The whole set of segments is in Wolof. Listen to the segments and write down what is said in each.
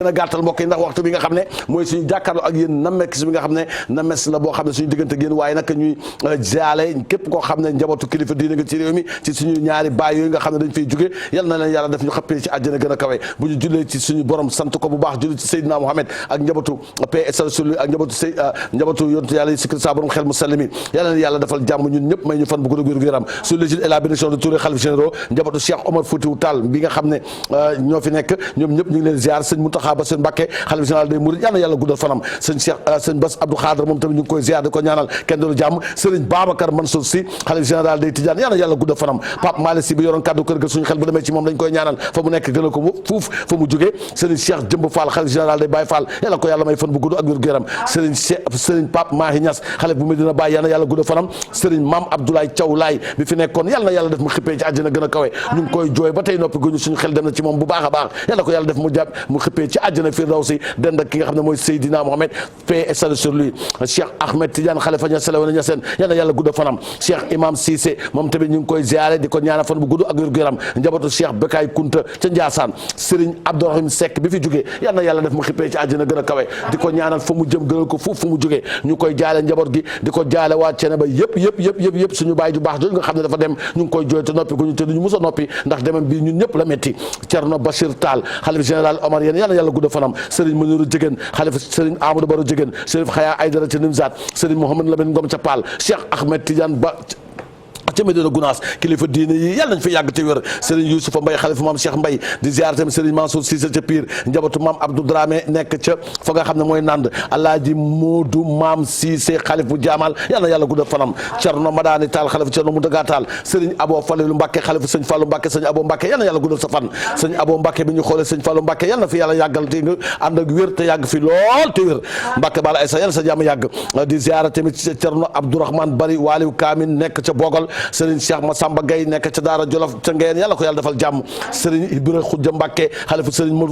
gën a gàttal mbokk yi ndax waxtu bi nga xam ne mooy suñu jàkkaarloo ak yéen namex bi nga xam ne names la boo xam ne suñu diggante ak yéen waaye nag ñuy jaale képp koo xam ne njabootu kilifa diine nga ci réew mi ci suñu ñaari baay yooyu nga xam ne dañ fay jóge yal na leen yàlla def ñu xëppee ci àjjana gën a kawe bu ñu jullee ci suñu borom sant ko bu baax julli ci Seydina Mohamed ak njabootu PSL ak njabootu yontu yàlla yi sikri sa borom xel mu sell mi yal na leen yàlla defal jàmm ñun ñëpp may ñu fan bu gudd gu yaram sous l'égide et la bénédiction de tous les khalife généraux njabootu Cheikh Omar Foutiyou Tall bi nga xam ne ñoo fi nekk ñoom ñëpp ñu ngi leen ziar sëñ Mountakha Bassirou Mbacké xalifa général des mourides yal na yàlla guddal fanam sëñ Bass Abdou Khadre moom tamit ñu ngi koy ziar di ko ñaanal kenn doolu jàmm sëriñ Babacar Mansour Sy xalifa général des Tidianes yal na yàlla guddal fanam Pape Malick Sy bi yoroon kàddu kër ga suñu xel bu demee ci moom dañ koy ñaanal fa mu nekk gënal ko fuuf fa mu jógee sëriñ Cheikh Jëmb Fall xalifa général des Baye Fall yal na ko yàlla may fan bu gudd ak wér gu yaram sëriñ Pape Mahi Niass xalifa bu Medina Baye yal na yàlla guddal fanam sëriñ Mame Abdoulaye Thiaw Laye bi fi nekkoon yal na yàlla def mu xippee ci àjjana gën a kawe ñu ngi koy jooy ba tey noppi guñu suñu xel dem na ci moom bu baax a baax yal na ko yàlla def mu jàpp mu xippee ci àjjana firdawsi dend ak ki nga xam ne mooy Seydina Mohamed paix et salut sur lui Cheikh Ahmed Tidiane Khalifa Niass la woon Niassène yal na yàlla gudd fanam Cheikh Imam Cissé moom tamit ñu ngi koy ziare di ko ñaanal fan bu gudd ak wér gu yaram njabootu Cheikh Bekay Kunta ca Ndiassane Serigne Abdourahim Seck bi fi jógee yal na yàlla def mu xippee ci àjjana gën a kawe di ko ñaanal fa mu jëm gënal ko fu mu jógee ñu koy jaale njaboot gi di ko jaale waa Ceneba yëpp suñu baay ju baax jooju nga xam ne dafa dem ñu ngi koy jooy te noppi guñu te duñu mus a noppi ndax demam bi ñun ñëpp la metti Thierno Bachir Tall xalifa général Omar yéen yal na yàlla gudd fanam Serigne Mouniru Jigéen xalifa Serigne Amadou Baro Jigéen Chérif Khaya Aïdara ca Nimzaat Serigne Mohamed Lamine Ngom ca Paal Cheikh Ahmed Tidiane Ba ca Medina Gounass kilifa diine yi yàlla nañ fi yàgg te wér Serigne Youssoufa Mbaye xalifa maam Cheikh Mbaye di ziar tamit Serigne Mansour Cissé ca Pire njabootu maam Abdou Dramé nekk ca fa nga xam ne mooy Nand Alaaji Modou maam Cissé xalif bu Jaamal yàlla na yàlla guddal fanam Cerno Madani Tall xalifa Cerno Mountaga Tall Serigne Abo Falelu Mbacké xalifa sëñ Fallou Mbacké sëñ Abo Mbacké yàlla na yàlla guddal sa fan sëñ Abo Mbacké bi ñu xoolee sëñ Fallou Mbacké yàlla na fi yàlla yàggal te nga ànd ak wér te yàgg fi lool te wér Mbacké bala ay sa yàlla sa jàmm yàgg di ziar tamit Cerno Abdourahmane Bari Waliou Kamin nekk ca Bogol Serigne Cheikh Samba Gaye nekk ca Daara Jolof ca Ngeen yàlla ko yàlla defal jàmm Serigne Ibra Khoudia Mbacké xalifa Serigne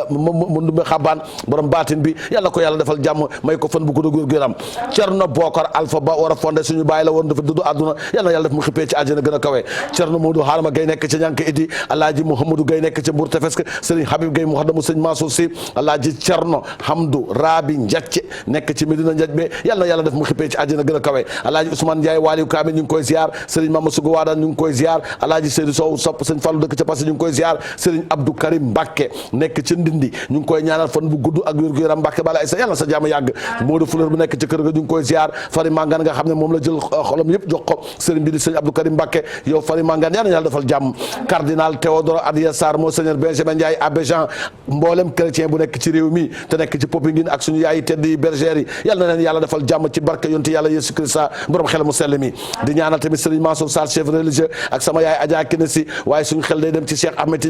Mandumbe Xabaan borom baatin bi yàlla ko yàlla defal jàmm may ko fan bu gudd gu yaram Cerno Bokar Alpha Ba war a fondé suñu bàyyi la woon dafa dëddu àdduna yàlla yàlla def mu xippee ci àjjana gën a kawe Cerno Modou Harama Gaye nekk ca Ñank Idi Alaaji Mouhamadou Gaye nekk ca Mbour Tefesk Serigne Habib Gaye muxaddamu Serigne Mansour Sy Alaaji Cerno Hamdou Rabi Ndiacce nekk ci Medina Ndiathbe yàlla def mu xippee ci àjjana gën a kawe Alaaji Ousmane Ndiaye Waliou Kamil ñu ngi koy ziar Serigne Mama Sugu Waadaan ñu ngi koy ziar Alaaji Seydou Sow sopp sëñ Fallou dëkk ca Passy ñu ngi koy ziar Serigne Abdou Karim Mbacké nekk ca Ndindi ñu ngi koy ñaanal fan bu gudd ak wér gu yaram Mbacké bala ay sa yàlla sa jàmm yàgg Modou Fleur bu nekk ca kër ga ñu ngi koy ziar Fari Mangane nga xam ne moom la jël xolam yëpp jox ko Serigne bi di sëñ Abdou Karim Mbacké yow Fari Mangane yàlla defal jàmm cardinal Théodore Adrien Sarr Monseigneur Benjamin Ndiaye abbé Jean mboolem chrétien bu nekk ci réew mi te nekk ci Popenguine ak suñu yaay tedd yi bergères yi yàlla na leen yàlla defal jàmm ci barke yonti yàlla Yesu Christa borom xel mu sell mi di ñaanal tamit Serigne Mansour Sall chef religieux ak sama yaay Adja Kine si waaye suñu xel day dem ci Cheikh Ahmed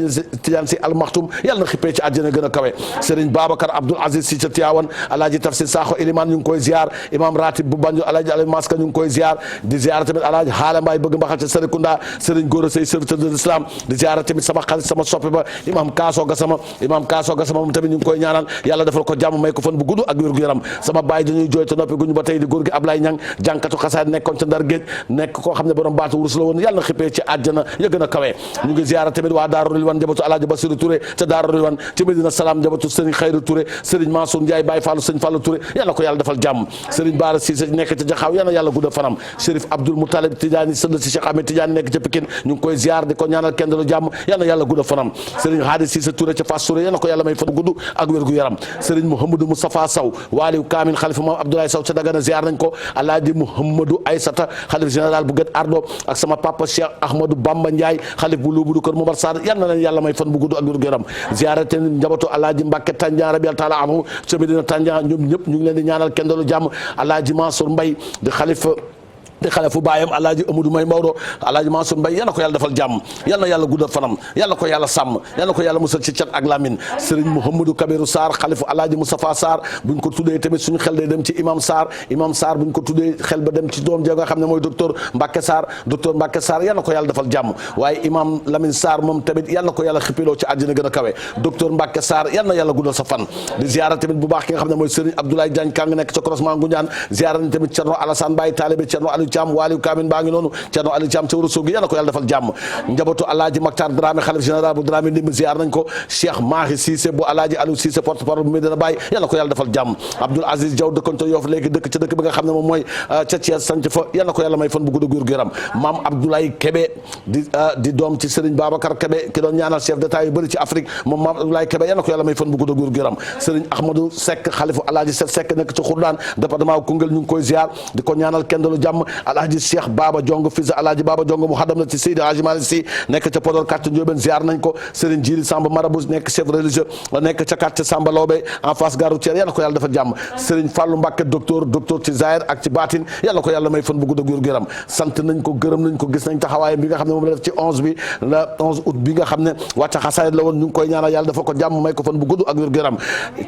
Tidiane si Al Maktoum yàlla na xippee ci àjjana gën a kawe Serigne Babacar Abdoul Aziz si ca Tivaouane Alaaji Tafsir Sakho Iliman ñu ngi koy ziar imam ratib bu Banjul Alaaji Aliou Maska ñu ngi koy ziar di ziar tamit Alaaji Haala Mbaye bëgg mbaxal ca Serekunda Serigne Gora Sey serviteur de l'islam di ziar tamit sama xarit sama soppe ba imam Kaaso Gassama moom tamit ñu ngi koy ñaanal yàlla defal ko jàmm may ko fan bu gudd ak wér gu yaram sama baay dañuy jooy te noppi guñu ba tey di góor gi Ablaye Ñang jànkatu xasaay nekkoon ca Ndar Géej nekk koo xam ne borom baatu wurus la woon yàlla na xippee ci àjjana ya gën a kawe ñu ngi ziara tamit waa Daaru Rilwan njabootu Alaaji Basiru Touré ca Daaru Rilwan ci Medina Salaam njabootu Serigne Khayru Touré Serigne Mansour Ndiaye Baye Fallou Serigne Fallou Touré yàlla ko yàlla defal jàmm Serigne Bara Cissé nekk ca Jaxaaw yàlla guddal fanam Chérif Abdoul Moutalib Tidiane sëll si Cheikh Ahmed Tidiane nekk ca Pikine ñu ngi koy ziar di ko ñaanal kenn dalu jàmm yàlla guddal fanam Serigne Hadi Cissé Touré ca Fass Touré yàlla ko yàlla may fan gudd ak wér gu yaram Serigne Mouhamadou Moustapha Sow Waliou Kamil xalifa Maam Abdoulaye Sow ca Dagana ziar nañ ko Alaaji Mouhamadou Aysata xalif général bu Guet Ardo ak sama papa Cheikh Ahmadou Bamba Ndiaye xalif bu Luubu du kër Momar Sarr yal na leen yàlla may fan bu gudd ak wér gu yaram ziarate njabootu Alaaji Mbàkke Tandian rabi taala anhu ca Medina Tandian ñoom ñëpp ñu ngi leen di ñaanal kenn dalu jàmm Alaaji Mansour Mbaye di xalifa di xale fu baayam Alaaji Amadou May Maodo Alaaji Mansour Mbaye yal na ko yàlla defal jàmm yal na yàlla guddal fanam yal na ko yàlla sàmm yal na ko yàlla musal ci cat ak lamin Serigne Mouhamadou Kabirou Sarr xalifu Alaaji Moustapha Sarr buñ ko tuddee tamit suñu xel day dem ci imam Sarr buñ ko tuddee xel ba dem ci doom ja nga xam ne mooy docteur Mbacke Sarr yal na ko yàlla defal jàmm waaye imam Lamine Sarr moom tamit yal na ko yàlla xippiloo ci àjjana gën a kawe docteur Mbacke Sarr yal na yàlla guddal sa fan di ziara tamit bu baax ki nga xam ne mooy Serigne Abdoulaye Diagne Kang nekk ca croisement Ngoundiane ziara ni tamit Cerno Alassane Baye Talibé Cerno Aliou Thiam Waliou Kamine baa ngi noonu Thierno Aliou Thiam ca Ourossogui yal na ko yàlla defal jàmm njabootu Alaaji Maktar Dramé xalif général bu Dramé Ndimb ziar nañ ko Cheikh Mahi Cissé bu Alaaji Aliou Cissé porte-parole bu Medina Baye yal na ko yàlla defal jàmm Abdoul Aziz Diaw dëkkoon ca Yoff léegi dëkk ca dëkk bi nga xam ne moom mooy ca Thiès sanc fa yal na ko yàlla may fan bu gudd gu yaram maam Abdoulaye Kébé di doom ci Serigne Babacar Kébé ki doon ñaanal chef d'état yu bëri ci Afrique moom maam Abdoulaye Kébé yal na ko yàlla may fan bu gudd gu yaram Serigne Ahmadou Seck xalifu Alaaji Seck nekk ci Khourdane département Koungheul ñu ngi koy ziar di ko ñaanal kendalu jàmm Alaaji Cheikh Baba Jong fils Alaaji Baba Jong mu xadam la ci Seydi Hadji Malick Sy nekk ca Podor quartier Ndiobène ziar nañ ko Serigne Djili Samba Marabout nekk chef religieux nekk ca quartier Samba Lawbe en face gare routière yal na ko yàlla dafa jàmm Serigne Fallou Mbacké docteur ci Zahir ak ci baatin yal na ko yàlla may fan bu gudd ak wér-gu-yaram sant nañ ko gërëm nañ ko gis nañ taxawaayam bi nga xam ne moom la def ci 11 bi la 11 août bi nga xam ne wàcca xasaayid la woon ñu ngi koy ñaanal yàlla dafa ko jàmm may ko fan bu gudd ak wér-gu-yaram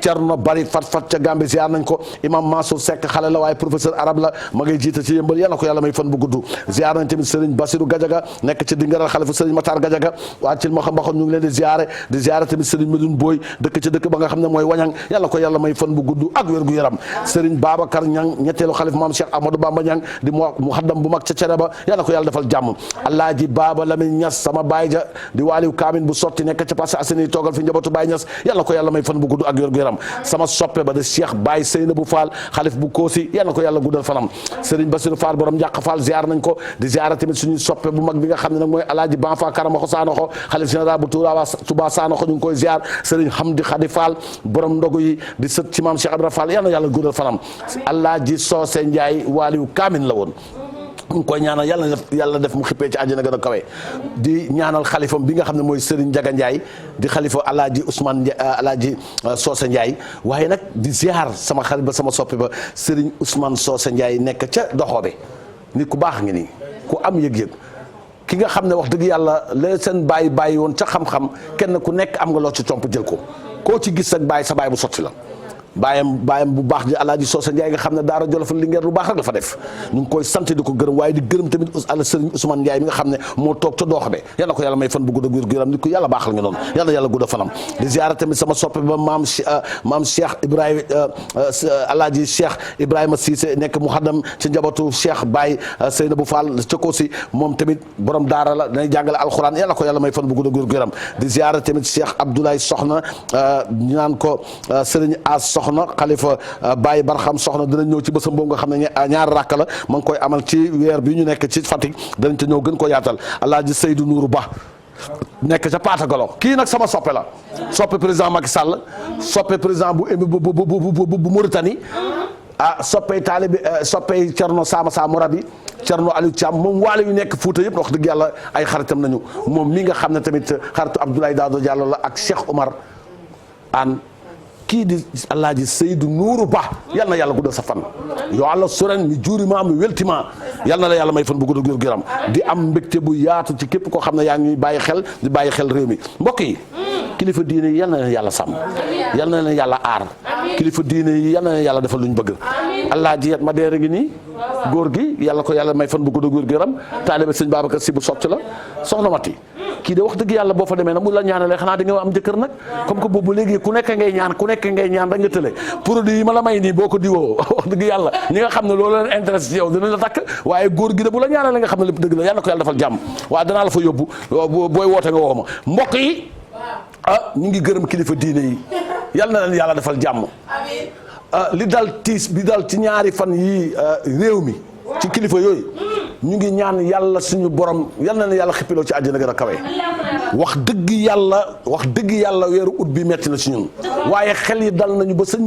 Cerno Bari fat ca Gambie ziar nañ ko imam Mansour Seck xale la waaye professeur arabe la ma ngay jiite ci yëmbal yal na ko yàlla may fan bu gudd ziar nañ tamit Serigne Bassirou Gadiaga nekk ci Dingaral xalifu Serigne Matar Gadiaga waa ci ma xam mbaxoon ñu ngi leen di ziare tamit Serigne Medoune Boy dëkk ci dëkk ba nga xam ne mooy Wañang yal na ko yàlla may fan bu gudd ak wér-gu-yaram Serigne Babacar Niang ñetteelu xalif maam Cheikh Ahmadou Bamba Niang di mu xaddam bu mag ca cere ba yal na ko yàlla defal jàmm Alaaji Baba Lamine Niass sama baay ja di Waaliw Kaamin bu sotti nekk ca Parcelles Assainies toogal fi njabootu Baay Niass yal na ko yàlla may fan bu gudd ak wér-gu-yaram sama soppe ba de Cheikh Baye Seynabou Fall xalif bu Koosi yal na ko yàlla guddal fanam Serigne Bassirou Fall borom njàq Fall ziar nañ ko di ziar tamit suñu soppe bu mag bi nga xam ne nag mooy Alaaji Banfa Karamaxo Sanoxo xalif général bu Touba Sanoxo ñu ngi koy ziar Serigne Hamdi Khadi Fall borom ndogu yi di sët ci maam Cheikh Ibra Fall yal na yàlla guddal fanam Alaaji Soose Ndiaye Waaliw Kaamin la woon ñu ngi koy ñaanal yàlla def mu xippee ci àjjana gën a kawe di ñaanal xalifam bi nga xam ne mooy Serigne Ndiaga Ndiaye di xalifa Alaaji Ousmane Alaaji Soose Ndiaye waaye nag di ziar sama xarit ba sama soppi ba Serigne Ousmane Soose Ndiaye nekk ca doxoobe nit ku baax ngi nii ku am yëg-yëg ki nga xam ne wax dëgg yàlla la seen bàyyi woon ca xam-xam kenn ku nekk am nga loo ci comp jël ko koo ci gis ak bàyyi sa bàyyi bu sotti la baayam bu baax di Alaaji Soose Ndiaye nga xam ne daara Jolof Linguère lu baax rek la fa def ñu ngi koy sant di ko gërëm waaye di gërëm tamit Serigne Ousmane Ndiaye mi nga xam ne moo toog ca dooxabe yal na ko yàlla may fan bu gudd ak wér-gu-yaram nit ko yàlla baaxal nga noonu yal na yàlla gudd fanam di ziara tamit sama soppe ba maam Cheikh Ibrahima Alaaji Cheikh Ibrahima Cissé nekk muxaddam ci njabootu Cheikh Baye Seynabou Fall ca Koosi moom tamit borom daara la dañuy jàngale alxuraan yal na ko yàlla may fan bu gudd ak wér-gu-yaram di ziara tamit Cheikh Abdoulaye Soxna ñu naan ko Serigne As Soxna xalifa Baye Barxam Soxna dinañ ñëw ci bésam boobu nga xam ne ñaari rakk la ma ngi koy amal ci weer bi ñu nekk ci Fatick danañ ca ñëw gën ko yaatal Alaaji Seydou Nourou Ba nekk ca Patagalo kii nag sama soppe la soppe président Macky Sall soppe président bu Mauritanie soppey taalibi soppey Cerno Sama Mourabi Cerno Aliou Thiam moom waale yu nekk Fuuta yëpp wax dëgg yàlla ay xaritam nañu moom mi nga xam ne tamit xaritu Abdoulaye Daouda Diallo la ak Cheikh Omar Anne kii di Alaaji Seydou Nourou Ba yal na yàlla guddal sa fan yo Allah soren mi juurima mi weltima yal na la yàlla may fan bu gudd ak wér-gu-yaram di am mbégte bu yaatu ci képp koo xam ne yaa ngi ñuy bàyyi xel di bàyyi xel réew mi mbokk yi kilifa diine yi yal na leen yàlla sàmm yal na leen yàlla aar kilifa diine yi yal na leen yàlla defal lu ñu bëgg Alaaji Yat ma deere ngi nii góor gi yàlla ko yàlla may fan bu gudd ak wér-gu-yaram taalibe sëñ Babacar Si bu socc la soxna Mati kii de wax dëgg yàlla boo fa demee nag mu la ñaanalee xanaa di nga am jëkkër nag comme que boobu léegi ku nekk ngay ñaan rek nga tële produit yi ma la may nii boo ko diwoo wax dëgg yàlla ñi nga xam ne loolu leen intéressé ci yow dinañ la takk waaye góor gi de bu la ñaanalee nga xam ne lépp dëgg la yàlla ko yàlla defal jàmm waaye danaa la fa yóbbu booy woote nga woo ma mbokk yi ñu ngi gërëm kilifa diine yi yàlla na leen yàlla defal jàmm li dal tiis bi dal ci ñaari fan yi réew mi ci kilifa yooyu ñu ngi ñaan yàlla suñu borom yal na yàlla xippiloo ci àjjana gën a kawe wax dëgg yàlla weeru ut bi metti na ci ñun waaye xel yi dal nañu ba sëñ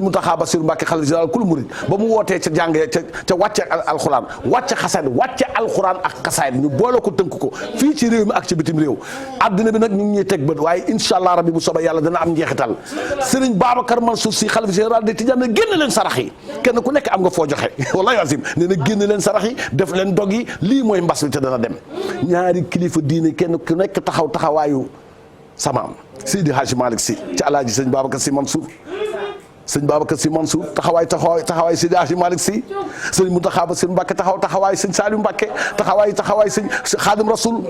Muntaxa Basiru Mbàkke xalifa général kul murid ba mu wootee ca jàngee ca wàcce alxuraan wàcce xasaayid wàcce alxuraan ak xasaayid ñu boole ko tënk ko fii ci réew mi ak ci bitim réew àddina bi nag ñu ngi ñuy teg bët waaye incha allah rabbi bu soobee yàlla dana am njeexital Sëriñ Babacar Mansour Si xalifa général de Tijaan génn leen sarax yi kenn ku nekk am nga foo joxe wallahi asim nee na génn leen sarax yi def leen dog yi lii mooy mbas bi te dana dem ñaari kilifa diine kenn ku nekk taxawaayu samaam Seydi Hadji Malick Sy ci alaaji sëñ Babacar Sy Mansour sëñ Babacar Sy Mansour taxawaay Seydi Hadji Malick Sy sëñ Mountakha Bassirou Mbacké taxawaay sëñ Saliou Mbacké taxawaay sëñ Khadim Rasoul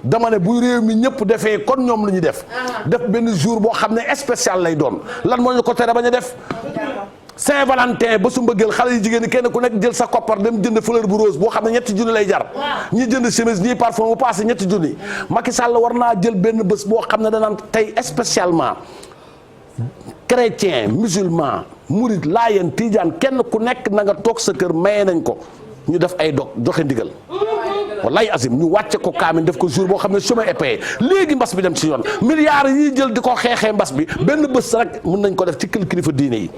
dama ne bu réew mi ñëpp defee kon ñoom lu ñu def benn jour boo xam ne spécial lay doon lan moo ñu ko tere bañ a def Saint-Valentin ba su mbëggeel xale yi jigéen ñi kenn ku nekk jël sa koppar dem jënd fleur bu rose boo xam ne ñetti junni lay jar ñi jënd chemise ñii parfum bu passé ñetti junni Macky Sall war naa jël benn bés boo xam ne danaan tey spécialement chrétien musulman murid laayeen tijaan kenn ku nekk na nga toog sa kër maye nañ ko ñu def ay dog joxe ndigal wallaay azim ñu wàcce ko kaamin def ko jour boo xam ne chemin est payé léegi mbas bi dem ci yoon milliards yi jël di ko xeexee mbas bi benn bés rek mën nañ ko def ci kilifa diine yi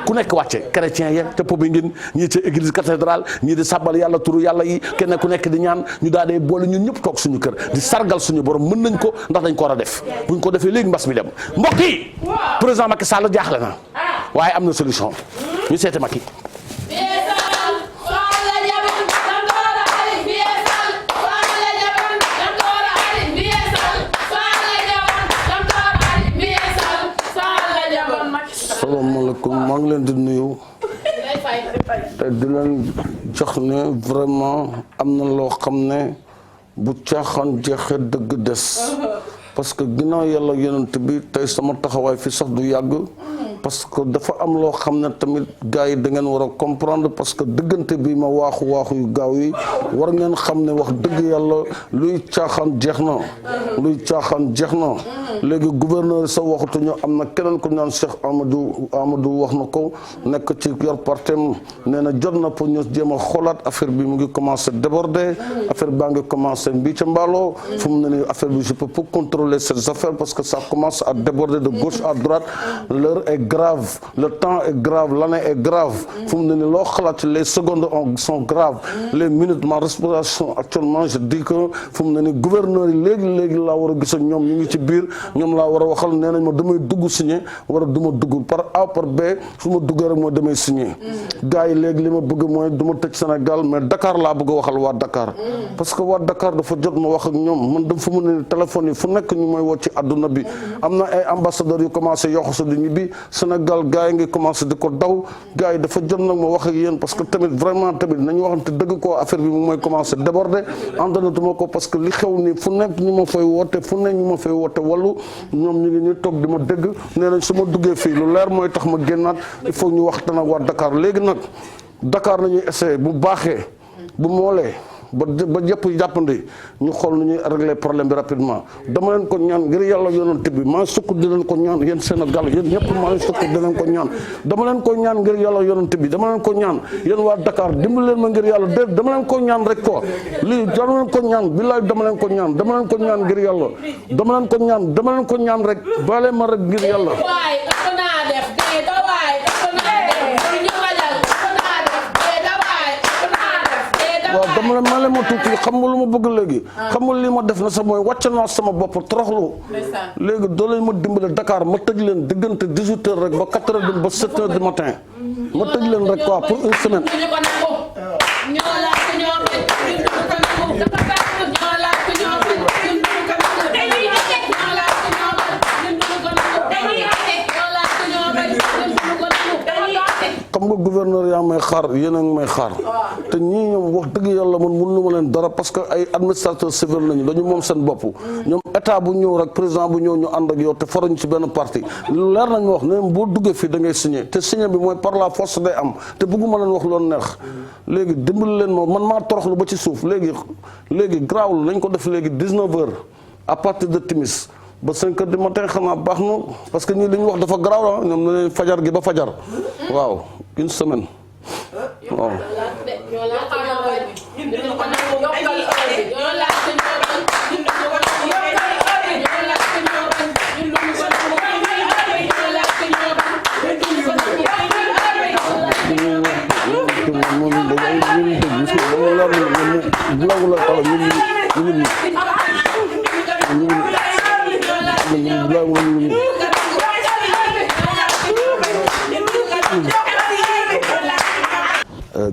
ku nekk wàcce chrétien ya te pobi ngin ñii ca église cathédrale ñii di sabbal yàlla turu yàlla yi kenn ku nekk di ñaan ñu daal dee boole ñun ñëpp toog suñu kër di sargal suñu borom mën nañ ko ndax dañ ko war a def buñ ko defee léegi mbas bi dem mbokk yi président Macky Sall jaaxle na waaye am na solution ñu seete Macky asalaamaaleykum maa ngi leen di nuyu te di leen jox ne vraiment am na loo xam ne bu caaxaan jeexee dëgg des parce que ginnaaw yàlla yonent bi tey sama taxawaay fi sax du yàgg parce que dafa am loo xam ne tamit gars yi da ngeen war a comprendre parce que dëggante bi ma waaxu yu gaaw yi war ngeen xam ne wax dëgg yàlla luy caaxaan jeex na léegi gouverneur sa waxatuñu am na keneen ku ñaan Cheikh Amadou wax na ko nekk ci yor partem nee na jot na pour ñu jéem a xoolaat affaire bi mu ngi commencé déborder affaire baa ngi commencé mbii ca mbaaloo fu mu ne nii affaire bi je peux pas contrôler ces affaires parce que ça commence à déborder de gauche à droite l'heure est grave le temps est grave l'année est grave fu mu ne nii loo xalaat les secondes sont graves les minutes ma respiration actuellement je dis que fu mu ne nii gouverneur yi léegi laa war a gis ak ñoom ñu ngi ci biir ñoom laa war a waxal nee nañ ma damay dugg signé war a du ma dugg par A par B su ma duggee rek mooy damay signé gars yi léegi li ma bëgg mooy du ma tëj Sénégal mais Dakar laa bëgg a waxal waa Dakar parce que waa Dakar dafa jot ma wax ak ñoom man dama fa mu ne téléphone yi fu nekk ñu mooy woo ci adduna bi am na ay ambassadeurs yu commencé yoxosu di ñibbi Sénégal gars yi ngi commencé di ko daw gars yi dafa jot nag ma wax ak yéen parce que tamit vraiment tamit nañu waxante dëgg ko affaire bi mu mooy commencé déborder antanatuma ko parce que li xew ni fu nekk ñu ma fay woote fu nekk ñu ma fay woote wallu ñoom ñu ngi ñu toog di ma dégg nee nañ su ma duggee fii lu leer mooy tax ma génnaat il faut ñu waxtaan ak waa Dakar léegi nag Dakar nañuy essayer bu baaxee bu moolee ba yëpp jàppandi ñu xool nu ñuy régler problème bi rapidement dama leen ko ñaan ngir yàlla yonent bi maa sukk di leen ko ñaan yéen Sénégal yéen ñëpp maa sukk di leen ko ñaan dama leen ko ñaan ngir yàlla yonent bi dama leen ko ñaan yéen waa Dakar dimbali leen ma ngir yàlla déet dama leen ko ñaan rek ko lii dama leen ko ñaan billaay dama leen ko ñaan dama leen ko ñaan ngir yàlla dama leen ko ñaan rek baale ma rek ngir yàlla waaw dama leen maa leen ma tuuti xam nga lu ma bëgg léegi xam nga li ma def na sax mooy wàcc naa sama bopp toroxlu léegi doo leen ma dimbale Dakar ma tëj leen diggante 18 heures rek ba 4 heures ba 7 heures du matin ma tëj leen rek quoi pour une semaine xam nga gouverneur yaa may xaar yéen a ngi may xaar te ñii ñoom wax dëgg yàlla man mënu ma leen dara parce que ay administrateur civil lañu dañu moom seen bopp ñoom état bu ñëw rek président bu ñëw ñu ànd ak yow te faruñu ci benn parti lu leer nañ ma wax ne boo duggee fii da ngay signé te signé bi mooy par la force day am te bëgguma leen wax loolu neex léegi dimbali leen ma man maa toroxlu ba ci suuf léegi garaawul lañ ko def léegi 19 heures à partir de timis ba 5 heures du matin xanaa baax na parce que ñii li ñu wax dafa garaaw la ñoom ne leen fajar gi ba fajar waaw une semaine waaw.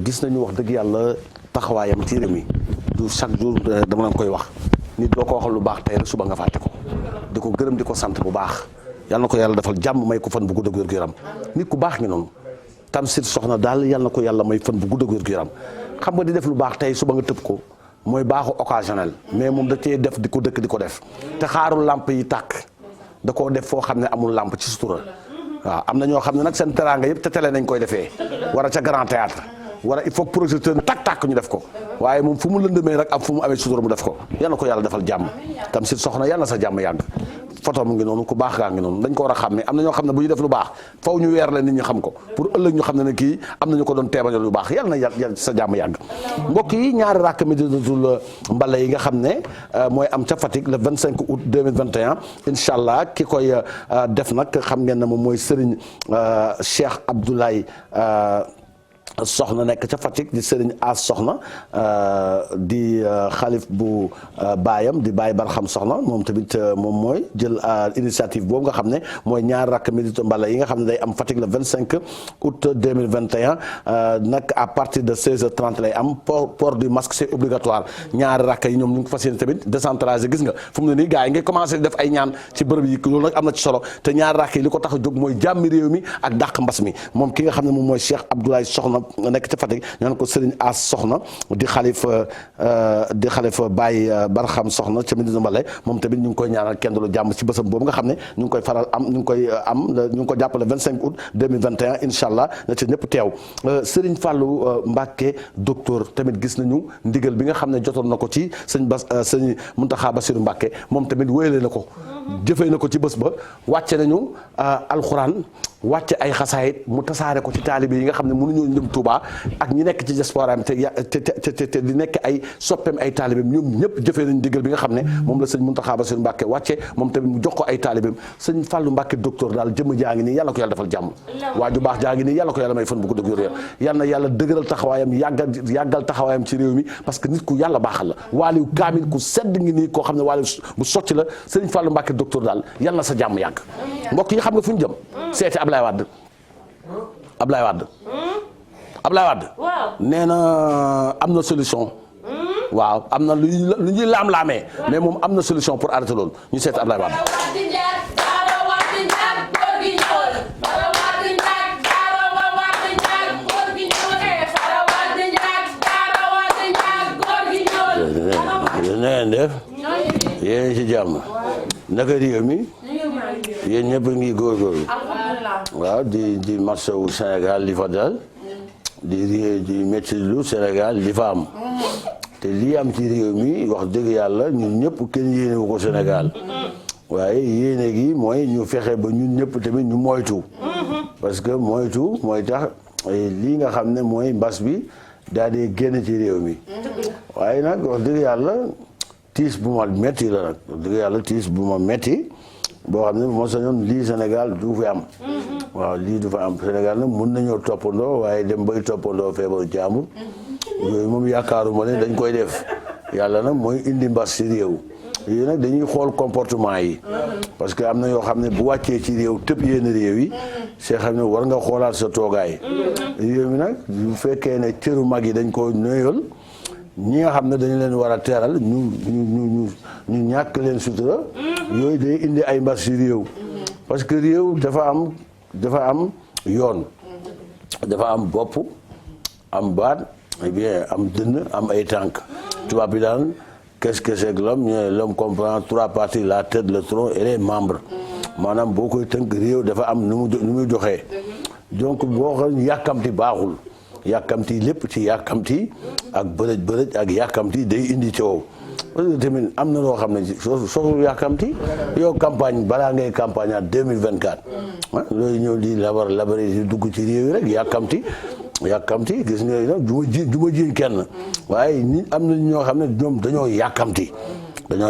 gis nañu wax dëgg yàlla taxawaayam ci réew mi du chaque jour dama leen koy wax nit doo ko waxal lu baax tey rek suba nga fàtte ko di ko gërëm di ko sant bu baax yal na ko yàlla defal jàmm may ko fan bu gudd ak wér-gu-yaram nit ku baax ngi noonu Tamsir Soxna daal yal na ko yàlla may fan bu gudd ak wér-gu-yaram xam nga di def lu baax tey suba nga tëb ko mooy baaxu occasionnel mais moom da cee def di ko dëkk di ko def te xaarul làmp yi tàkk da koo def foo xam ne amul làmp ci sutura waaw am na ñoo xam ne nag seen teraanga yëpp te télé nañ koy defee war a ca grand théâtre war a il faut que projecteur tak ñu def ko waaye moom fu mu lëndëmee rek am fu mu amee sutura mu def ko yal na ko yàlla defal jàmm Tamsir Soxna yal na sa jàmm yàgg photo mu ngi noonu ku baax gaa ngi noonu dañ ko war a xam ne am na ñoo xam ne bu ñu def lu baax faw ñu weer leen nit ñi xam ko pour ëllëg ñu xam ne kii am na ñu ko doon teebañal lu baax yal na yàlla sa jàmm yàgg mbokk yi ñaari rakk Médinatoul Mbale yi nga xam ne mooy am ca Fatick le 25 août 2021 incha allah ki koy def nag xam ngeen ne moom mooy Serigne Cheikh Abdoulaye Soxna nekk ca Fatick di Serigne As Soxna di xalif bu baayam di Baye Barxam Soxna moom tamit moom mooy jël initiative boobu nga xam ne mooy ñaar rakk Médinatoul Mbale yi nga xam ne day am Fatick le 25 août 2021 nag à partir de 16h30 lay am port du masque c'est obligatoire ñaari rakk yi ñoom ñu ngi ko fas yéene tamit décentralisé gis nga fu mu ne nii gars yi ngay commencé def ay ñaan ci bërëb yi loolu nag am na ci solo te ñaari rakk yi li ko tax a jóg mooy jàmmi réew mi ak dàq mbas mi moom ki nga xam ne moom mooy Cheikh Abdoulaye Soxna nekk ca Fatick ñu naan ko Serigne As Soxna di xalifa Baye Barxam Soxna ca Médinatoul Mbale moom tamit ñu ngi koy ñaanal kenn lu jàmm ci bésam boobu nga xam ne ñu ngi koy faral am ñu ngi ko jàppale 25 août 2021 incha allah na ca ñëpp teew Serigne Fallou Mbacké docteur tamit gis nañu ndigal bi nga xam ne jotoon na ko ci sëñ Mountakha Bassirou Mbacké moom tamit wéyale na ko jëfee na ko ci bés ba wàcce nañu alxuraan wàcce ay xasaayit mu tasaare ko ci taalibe yi nga xam ne mënuñoo dem Touba ak ñi nekk ci diaspora am te di nekk ay soppeem ay taalibeem ñoom ñëpp jëfee nañ digal bi nga xam ne moom la sëñ Mountakha Bassirou Mbacké wàcce moom tamit mu jox ko ay taalibeem sëñ Fallou Mbacké docteur daal jëmm jaa ngi nii yàlla ko yàlla defal jàmm waa ju baax jaa ngi nii yàlla ko yàlla may fan bu ko dëgg yor yal na yàlla dëgëral taxawaayam yàggal taxawaayam ci réew mi parce que nit ku yàlla baaxal la waaliw kaamil ku sedd ngi nii koo xam ne waaliw bu socc la sëñ Fallou Mbacké docteur daal yal na sa jàmm yàgg mbokk yi xam nga fu ñu jëm seeti Ablaye Wade nee na am na solution waaw am na lu ñuy laam-laamee mais moom am na solution pour arrêter loolu ñu seeti Ablaye Wade neen def yéen ci jàmm naka réew mi yéen ñëpp ngi góorgóorlu waaw di marsawu Sénégal li fa dal di métti lu Sénégal li fa am te lii am ci réew mi wax dëgg yàlla ñun ñëpp kenn yéene wu ko Sénégal waaye yéene gi mooy ñu fexe ba ñun ñëpp tamit ñu moytu parce que moytu mooy tax lii nga xam ne mooy mbas bi daal di génn ci réew mi waaye nag wax dëgg yàlla tiis bu ma metti la nag wax dëgg yàlla tiis bu ma metti boo xam ne moo sañoon lii Sénégal du fi am waaw lii du fa am Sénégal nag mun nañoo toppandoo waaye dem bay toppandoo feebaru jàmbur yooyu moom yaakaaruma ne dañ koy def yàlla nag mooy indi mbas ci réew yii nag dañuy xool comportement yi parce que am na yoo xam ne bu wàccee ci réew tëb yenn réew yi see xam ne war nga xoolaat sa toogaay réew mi nag bu fekkee ne cëru mag yi dañ ko noyal ñi nga xam ne dañu leen war a teral ñu ñàkk leen sutura yooyu day indi ay mbas ci réew parce que réew dafa am yoon dafa am bopp am baat eh bien am dënn am ay tànk tubaab bi daan qu'est-ce que c'est que l'homme l'homme comprend trois parties la tête le tronc et les membres maanaam boo koy tënk réew dafa am nu muy joxee donc boo xam yàkkamti baaxul yàkkamti lépp ci yàkkamti ak bërëj ak yàkkamti day indi coow parce que tamit am na loo xam ne soxlu yàkkamti yow campagne balaa ngay campagne à 2024 loolu ñëw di labari di dugg ci réew yi rek yàkkamti gis nga nag du ma jiiñ kenn waaye ni am na ñoo xam ne ñoom dañoo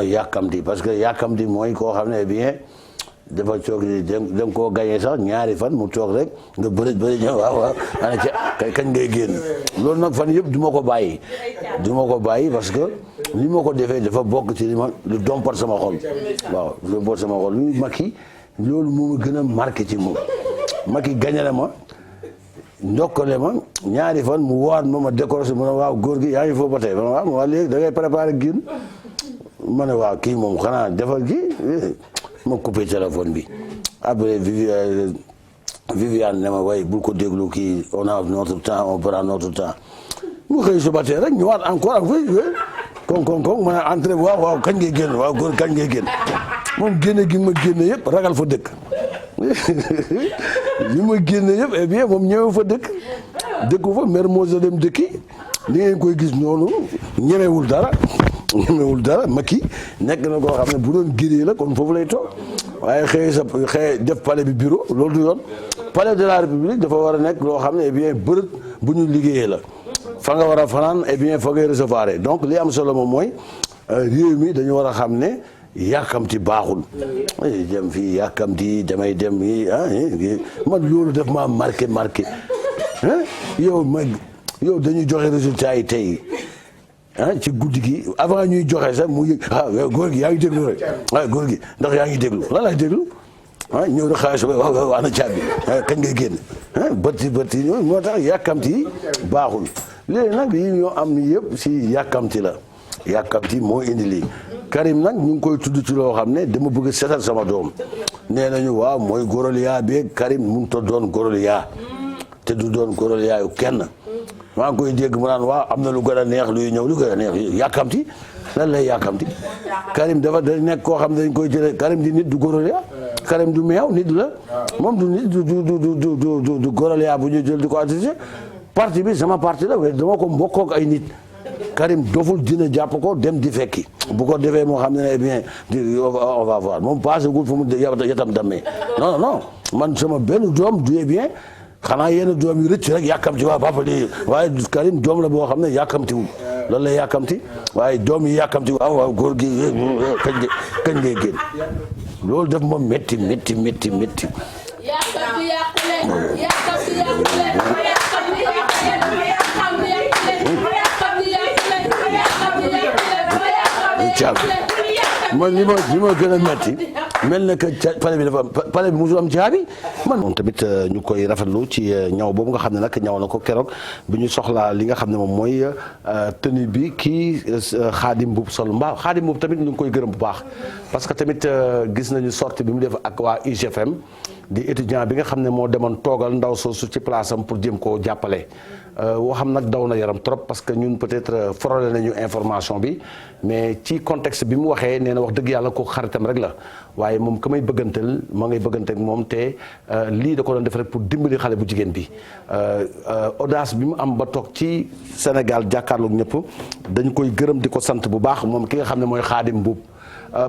yàkkamti parce que yàkkamti mooy koo xam ne bien dafa toog da nga koo gagné sax ñaari fan mu toog rek nga bëri ñëw waaw ana ca kañ ngay génn loolu nag fan yëpp du ma ko bàyyi parce que li ma ko defee dafa bokk ci lu dompat sama xol waaw lu dompat sama xol lu Macky loolu moo ma gën a marqué ci moom Macky gagné na ma ndokkale ma ñaari fan mu waat ma décoré ma ne waaw góor gi yaa ngi foofu ba tey ma waaw léegi da ngay préparé génn ma ne waaw kii moom xanaa defal gi ma coupé téléphone bi après Viviane ne ma way bul ko déglu kii on a notre temps on prend notre temps mu xëy suba teel rek ñëwaat encore ak kon ma ne entrée waaw kañ ngay génn waaw góor kañ ngay génn moom génne gi ma génne yëpp ragal fa dëkk li ma génne yëpp eh bien moom ñëwee fa dëkku fa Mermoz la dem dëkki li ngeen koy gis noonu ñemewul dara Macky nekk na koo xam ne bu doon géré la kon foofu lay toog waaye xëy def palais bi bureau loolu du yoon palais de la république dafa war a nekk loo xam ne eh bien bërët bu ñu liggéeyee la fa nga war a fanaan eh bien fa ngay recevoir donc li am solo moom mooy réew mi dañu war a xam ne yàkkamti baaxul dem fii yàkkamti damay dem man loolu def ma marqué yow dañuy joxe résultat yi tey ci guddi gi avant ñuy joxe sax mu yëg góor gi yaa ngi déglu rek góor gi ndax yaa ngi déglu lan laay déglu ñëw na xaalis waaw ana caabi kañ ngay génn bëtti moo tax yàkkamti yi baaxul léegi nag yi ñoo am ni yëpp si yàkkamti la yàkkamti moo indi lii Karim nag ñu ngi koy tudd ci loo xam ne dama bëgg setal sama doom nee nañu waaw mooy Goroliya beeg Karim mu ngi doon Goroliya te du doon Goroliya yu kenn maa ngi koy dégg mu naan waaw am na lu gën a neex luy ñëw lu gën a neex yàkkamti lan lay yàkkamti Karim dafa da nekk koo xam ne dañ koy jëlee Karim di nit du Goroliya Karim du meew nit la moom du nit du Goroliya bu ñu jël di ko attisé parti bi sama parti la waaye dama ko mbokkook ay nit Karim doful dina jàpp ko dem di fekki bu ko defee moo xam ne eh bien on va voir moom passé gul fu mu yatam dammee non man sama benn doom du bien xanaa yenn doom yu rëcc rek yàkkamti waa papa lii waaye Karim doom la boo xam ne yàkkamtiwul loolu la yàkkamti waaye doom yi yàkkamti waaw góor gi kañ ngay génn loolu def moom métti man li ma gën a metti mel na que palais bi dafa palais bi musul am caabi man moom tamit ñu koy rafetlu ci ñaw boobu nga xam ne nag ñaw na ko keroog bi ñu soxlaa li nga xam ne moom mooy tenue bi kii Khadim Mboup sol mbaa Khadim Mboup tamit ñu ngi koy gërëm bu baax parce que tamit gis nañu sortie bi mu def ak waa IGFM di étudiant bi nga xam ne moo demoon toogal ndaw soosu ci place am pour jéem koo jàppale waxam nag daw na yaram trop parce que ñun peut-être frôlé nañu information bi mais ci contexte bi mu waxee nee na wax dëgg yàlla ko xaritam rek la waaye moom ka may bëggantal moo ngay bëgganteeg moom te lii da ko doon def rek pour dimbali xale bu jigéen bi audace bi mu am ba toog ci Sénégal jàkkaarloog ñëpp dañu koy gërëm di ko sant bu baax moom ki nga xam ne mooy Khadim Mboup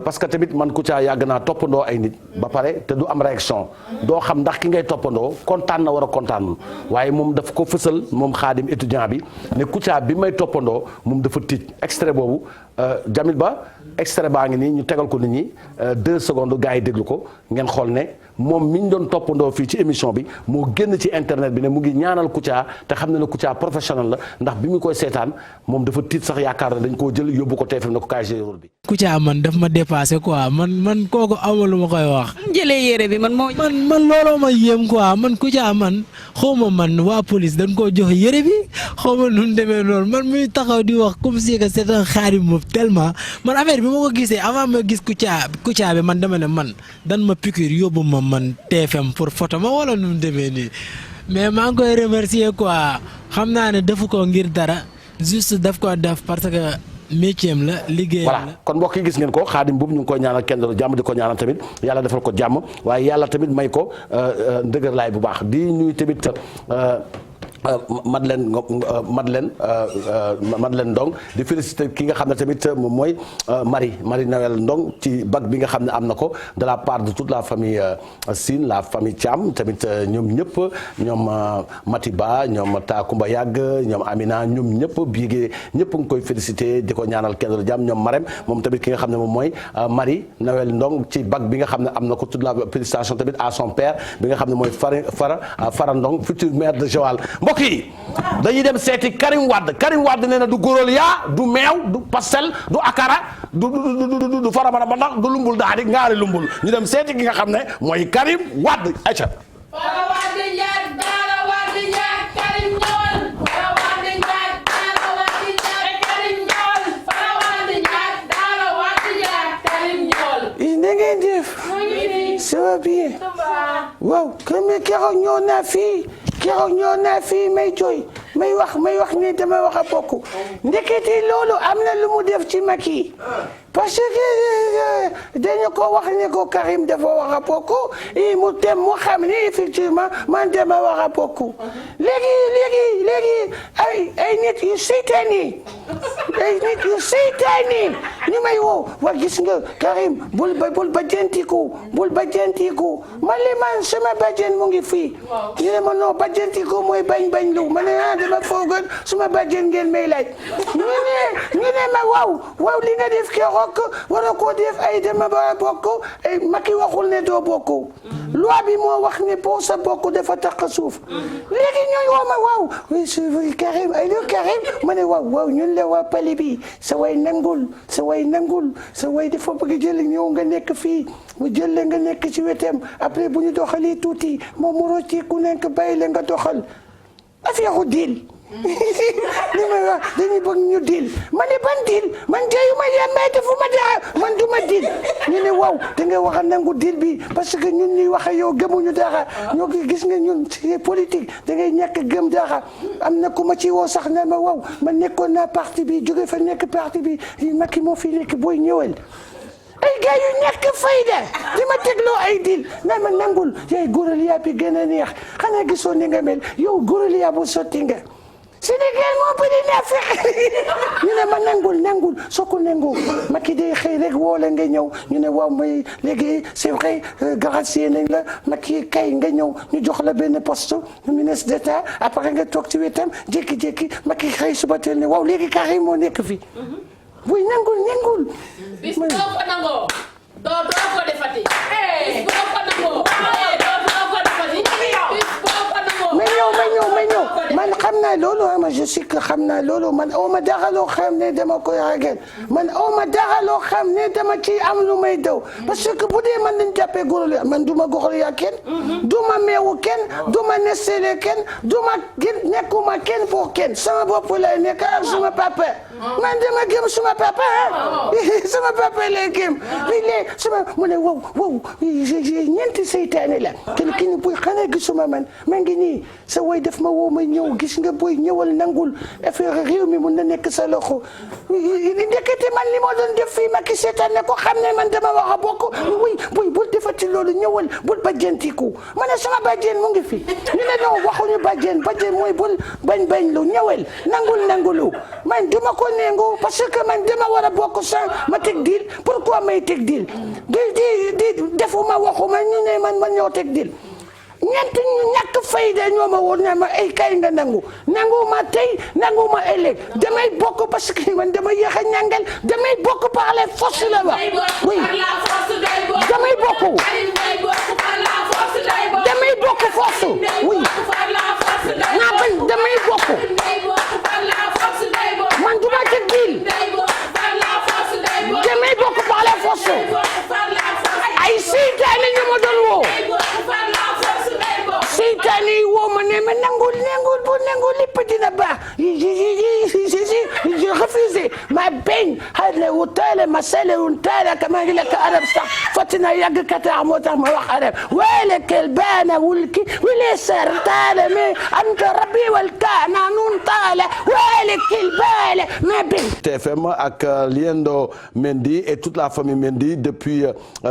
parce que tamit man Kouthia yàgg naa toppandoo ay nit ba pare te du am réaction doo xam ndax ki ngay toppandoo kontaan na war a kontaanul waaye moom daf ko fësal moom Khadim étudiant bi ne Kouthia bi may toppandoo moom dafa tiit extrait boobu Jamil Ba extrait baa ngi nii ñu tegal ko nit ñi 2 secondes gars yi déglu ko ngeen xool ne moom mi ñu doon toppandoo fii ci émission bi moo génn ci internet bi ne mu ngi ñaanal Kouthia te xam ne ne Kouthia professionnel la ndax bi mu koy seetaan moom dafa tiit sax yaakaar na dañ koo jël yóbbu ko TFM ne ko kaay jouer rôle bi. Kouthia man daf ma dépassé quoi man kooku amul lu ma koy wax. jëlee yére bi man looloo ma yéem quoi man Kouthia man xawma man waa police dañ koo jox yére bi xawma nu mu demee noonu man muy taxaw di wax comme si que c'est un Khadim Mboup tellement man affaire bi ma ko gisee avant ma gis Kouthia bi man dama ne man dan ma piqûre yóbbu ma man TFM pour photo ma wala nu mu demee nii mais maa ngi koy remercier quoi xam naa ne defu ko ngir dara juste daf ko def parce que métier am la liggéeyam la. voilà kon mbokk yi gis ngeen ko Khadim Mboup ñu ngi koy ñaanal kenn jàmm di ko ñaanal tamit yàlla defal ko jàmm waaye yàlla tamit may ko ndëgër laay bu baax di ñuy tamit Madeleine Ndong di féliciter ki nga xam ne tamit moom mooy Marie Noël Ndong ci bac bi nga xam ne am na ko de la part de toute la famille Sine la famille Thiam tamit ñoom ñëpp ñoom Matiba ñoom Takumba Yàgg ñoom Amina ñoom ñëpp biigee ñëpp nga koy féliciter di ko ñaanal kenn jàmm ñoom Marème moom tamit ki nga xam ne moom mooy Marie Noël Ndong ci bac bi nga xam ne am na ko toute la félicitation tamit à son père bi nga xam ne mooy Fara Ndong futur maire de Joal. mbokk yi dañuy dem seeti Karim Wade nee na du Goroliya du meew du pastel du akara du faramana ba ndax du lumbul daal di ngaari lumbul ñu dem seeti ki nga xam ne mooy Karim Wade aca na ngeen def ça va bien waaw comme keroog ñëw naa fii may jooy may wax ni damay wax a bokk ndekete loolu am na lu mu def ci Macky parce que dañu ko wax ne ko Karim dafa war a bokk mu dem mu xam ni effectivement man dama war a bokk léegi ay nit yu seytaane ñu may woo wa gis nga Karim bul bajjantiku man sama bajjan mu ngi fii ñu ne ma non bajjantiku mooy bañ lu ma ne dama foogoon suma bajjan ngeen may laaj ñu ne ma waaw li nga def keroog wara koo def ay dama ba bokk ay Macky waxul ne doo bokk loi bi moo wax ne pour sa bokk dafa tax suuf léegi ñooy woo ma waaw Karim ay lu Karim ma ne waaw ñun la waa pali bi sa way nangul sa way dafa bëgg jël ñëw nga nekk fii mu jël la nga nekk ci wetam après bu ñu doxalee tuuti moom mu rocci ku nekk bàyyi la nga doxal affaire deal li may wax dañuy bëgg ñu deal ma ne ban deal man jayuma yàmbay defuma dara man duma deal ñu ne waaw da nga wax a nangu deal bi parce que ñun ñuy wax yow gëmuñu dara ñoo gis nga ñun ci politique da ngay ñàkk gëm dara am na ku ma ci woo sax na ma waaw ma nekkoon naa parti bi jóge fa nekk parti bi Macky moo fi nekk booy ñëwal ay gars yu ñàkk fayda di ma tegloo ay dil na ma nangul yaay góoraliyaa bi gën a neex xanaa gisoo ni nga mel yow góoraliyaa bu sotti nga Sénégal moo bëri naa fexe ñu ne ma nangul soo ko nangul Macky day xëy rek woo la nga ñëw ñu ne waaw mooy léegi c'est vrai gracier nañ la Macky kay nga ñëw ñu jox la benn poste ministre d'État après nga toog ci wetam jékki-jékki Macky xëy suba teel ne waaw léegi Karim moo nekk fi buy nangul bis boo ko nangoo doo ko defati bis boo ko nangoo doo ko defati bis boo ko nangoo ma ñëw man xam naa loolu ama je sais que xam naa loolu man aw ma dara loo xam ne dama koy ragal man aw ma dara loo xam ne dama ci am lu may daw parce que bu dee man dañ jàppee góorlu man du ma góorlu yaa kenn du ma meewu kenn du ma nestele kenn du ma nekkuma kenn pour kenn sama bopp lay nekk ak suma papa man dama gëm suma papa sama papa lay gëm léegi sama mu ne wow ñeenti seytaane la kenn ki ni buy xanaa gisuma man ngi nii sa way def ma woo ma ñëw gis nga boy ñëwal nangul affaire réew mi mun na nekk sa loxo ndekete man li ma doon def fii Macky seetaan ne ko xam ne man dama wax a bokk boy bul defati loolu ñëwal bul bajjantiku ma ne sama bajjen mu ngi fi ñu ne non waxuñu bajjen mooy bul bañ lu ñëwal nangulu man duma ko nengu parce que man dama war a bokk sans ma teg deal pourquoi may teg deal di defuma waxuma ñu ne man ñoo teg deal ñett ñu ñàkk fayda ñoo ma woon ne ma ay kay nga nangu ma tey nangu ma ëllëg damay bokk parce que man dama yéex a ñàngal damay bokk par la force la wax oui damay bokk force oui naa bañ damay bokk man duma teg diil damay bokk par la force ay seytaane ñu ma doon woo seytaane yi woo ma ne ma nangul lépp dina baax j'ai refusé ma bañ xale wu taale ma sale wu taale kama ngi lekk arab sax fatina yàgg Qatar moo tax ma wax arab wala kel baana wulki wala sar taale mais anta rabbi wal kaana nun taale wala kel baale ma bañ TFM ak Liendo Mendy et toute la famille Mendy depuis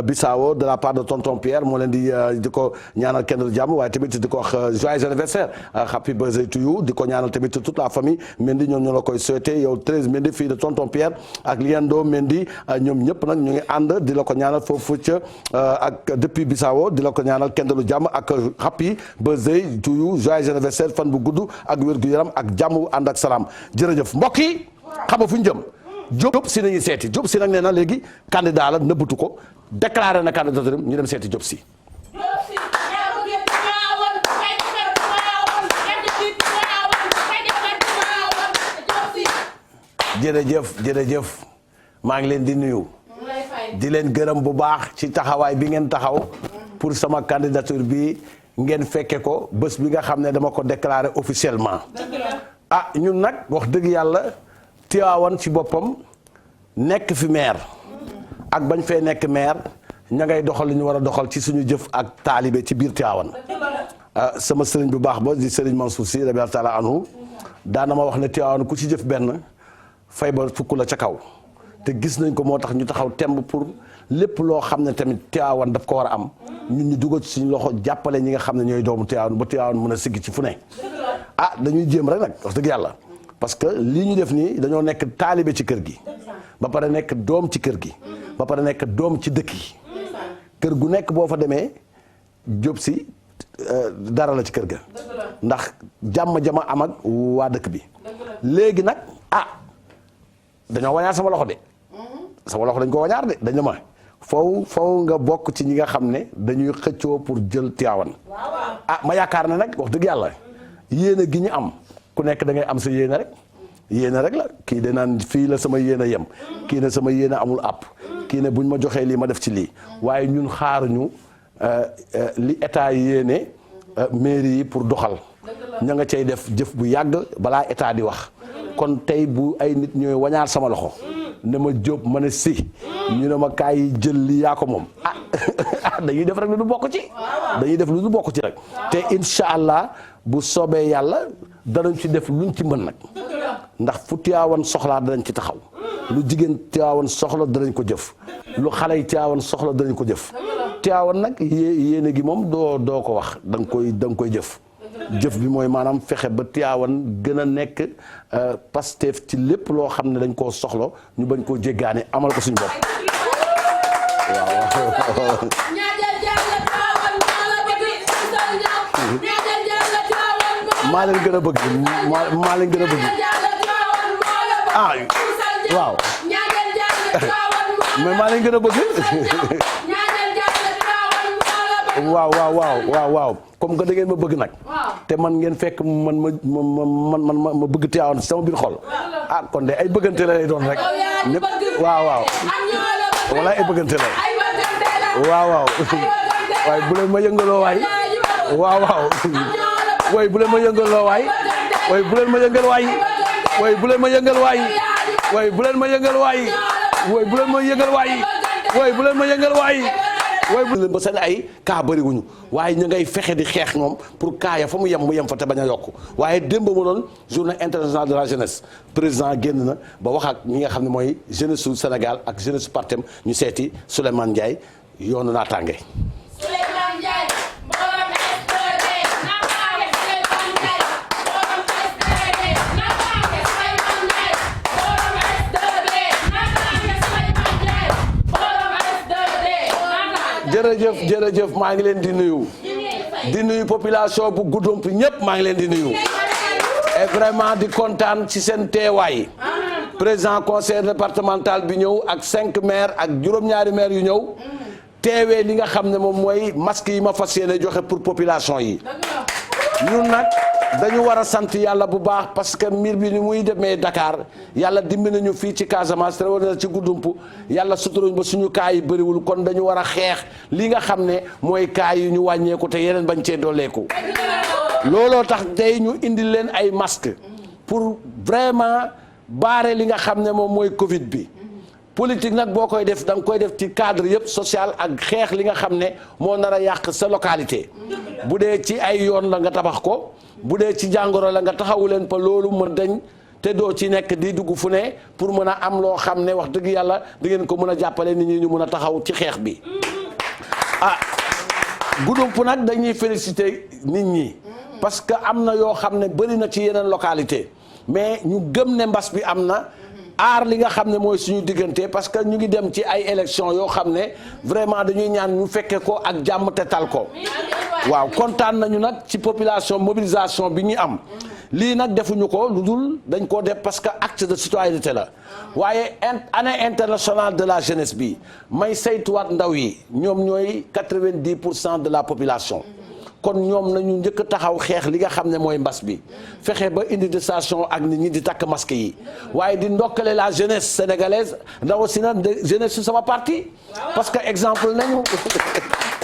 Bissau de la part de tonton Pierre moo leen di ko ñaanal kenn jàmm waaye tamit di ko wax joyeux anniversaire happy birthday to you di ko ñaanal tamit toute la famille Mendy ñoom ñoo la koy souhaité yow Thérèse Mendy fille de tonton Pierre ak Liendo Mendy ñoom ñëpp nag ñu ngi ànd di la ko ñaanal foofu ca ak depuis Bissau di la ko ñaanal kenn lu jàmm ak happy birthday to you joyeux anniversaire fan bu gudd ak wér gu yaram ak jàmm ànd ak salaam jërëjëf mbokk yi xam nga fu ñu jëm Diop si nañuy seeti Diop si nag nee na léegi candidat la nëbbatu ko déclaré na candidature ñu dem seeti Diop si. jërëjëf maa ngi leen di nuyu di leen gërëm bu baax ci taxawaay bi ngeen taxaw pour sama candidature bi ngeen fekke ko bés bi nga xam ne dama ko déclaré officiellement ñun nag wax dëgg yàlla Tivaouane ci boppam nekk fi maire ak bañ fee nekk maire ña ngay doxal li ñu war a doxal ci suñu jëf ak taalibe ci biir Tivaouane sama sëriñ bu baax ba di sëriñ Mansour Sy radiyallahu taala anhu daana ma wax ne Tivaouane ku ci jëf benn fay ba fukk la ca kaw te gis nañ ko moo tax ñu taxaw temb pour lépp loo xam ne tamit Tivaouane daf ko war a am ñun ñu dugal ci suñu loxo jàppale ñi nga xam ne ñooy doomu Tivaouane ba Tivaouane mën a sigg ci fu ne ah dañuy jéem rek nag wax dëgg yàlla parce que lii ñu def nii dañoo nekk taalibe ci kër gi ba pare nekk doom ci kër gi ba pare nekk doom ci dëkk yi kër gu nekk boo fa demee Diop Sy dara la ci kër ga ndax jàmm am ak waa dëkk bi léegi nag dañoo wañaar sama loxo de sama loxo dañ ko wañaar de dañ la ma faw nga bokk ci ñi nga xam ne dañuy xëccoo pour jël Tivaouane ma yaakaar ne nag wax dëgg yàlla yéene gi ñu am ku nekk da ngay am sa yéene rek la kii de naan fii la sama yéene yem kii ne sama yéene amul àpp kii ne buñ ma joxee lii ma def ci lii waaye ñun xaaruñu li état yéene mairie yi pour doxal ña nga cay def jëf bu yàgg balaa état di wax kon tey bu ay nit ñooy wañaar sama loxo ne ma Diop ma ne si ñu ne ma kaay yi jël li yaa ko moom dañuy def rek lu du bokk ci dañuy def lu du bokk ci rek te incha allah bu soobee yàlla danañ ci def luñ ci mën nag ndax fu Tivaouane soxlaa danañ ci taxaw lu jigéen Tivaouane soxla danañ ko jëf lu xale yi Tivaouane soxla danañ ko jëf Tivaouane nag yéene gi moom doo ko wax da nga koy jëf bi mooy maanaam fexe ba Tivaouane gën a nekk Pastef ci lépp loo xam ne dañ koo soxla ñu bañ koo jéggaane amal ko suñu bopp waaw maa leen gën a bëgg maa leen gën a bëgg waaw mais maa leen gën a bëgg waaw comme que da ngeen ma bëgg nag te man ngeen fekk ma bëgg Tivaouane sama biir xol kon de ay bëggante la lay doon rek ñëpp waaw wala ay bëggante la waaw waaye bu leen ma yëngaloo waay waaw way bu leen ma yëngaloo waay way bu leen ma yëngal waay way bu leen ma yëngal waay way bu leen ma yëngal waay way bu leen ma yëngal waay way bu leen ma yëngal waay way bu leen ba seen ay cas bëri wuñu waaye ñu ngay fexe di xeex ñoom pour cas ya fa mu yem fa te bañ a yokku waaye démb ma doon journée internationale de la jeunesse président génn na ba wax ak ñi nga xam ne mooy jeunesse su Sénégal ak jeunesse su partem ñu seeti Souleymane Ndiaye yoonu naataange. jërëjëf maa ngi leen di nuyu population bu Goudomp ñëpp maa ngi leen di nuyu et vraiment di kontaan ci seen teewaay président conseil départemental bi ñëw ak 5 maires ak juróom-ñaari maires yu ñëw teewee li nga xam ne moom mooy masque yi ma fas yéene joxe pour population yi ñun nag dañu war a sant yàlla bu baax parce que mbir bi ni muy demee Dakar yàlla dimbi nañu fii ci Casamance te war na ci Goudomp yàlla suturuñ ba suñu cas yi bëriwul kon dañu war a xeex li nga xam ne mooy cas yi ñu wàññeeku te yeneen bañ cee dooleeku looloo tax tey ñu indi leen ay masque pour vraiment baare li nga xam ne moom mooy Covid bi politique nag boo koy def da nga koy def ci cadre yëpp social ak xeex li nga xam ne moo nar a yàq sa localité bu dee ci ay yoon la nga tabax ko bu dee ci jàngoro la nga taxawu leen pa loolu mën dañ te doo ci nekk di dugg fu ne pour mën a am loo xam ne wax dëgg yàlla di ngeen ko mën a jàppale nit ñi ñu mën a taxaw ci xeex bi Goudomp nag dañuy féliciter nit ñi parce que am na yoo xam ne bëri na ci yeneen localité mais ñu gëm ne mbas bi am na aar li nga xam ne mooy suñu diggante parce que ñu ngi dem ci ay élections yoo xam ne vraiment dañuy ñaan ñu fekke ko ak jàmm te tal ko waaw kontaan nañu nag ci population mobilisation bi ñu am lii nag defuñu ko lu dul dañ koo def parce que acte de citoyenneté la waaye année internationale de la jeunesse bi may saytuwaat ndaw yi ñoom ñooy 90% de la population kon ñoom nañu njëkk taxaw xeex li nga xam ne mooy mbas bi fexe ba indi distanciation ak nit ñi di takk masque yi waaye di ndokkale la jeunesse sénégalaise ndaw si na jeunesse su sama parti parce que exemple nañu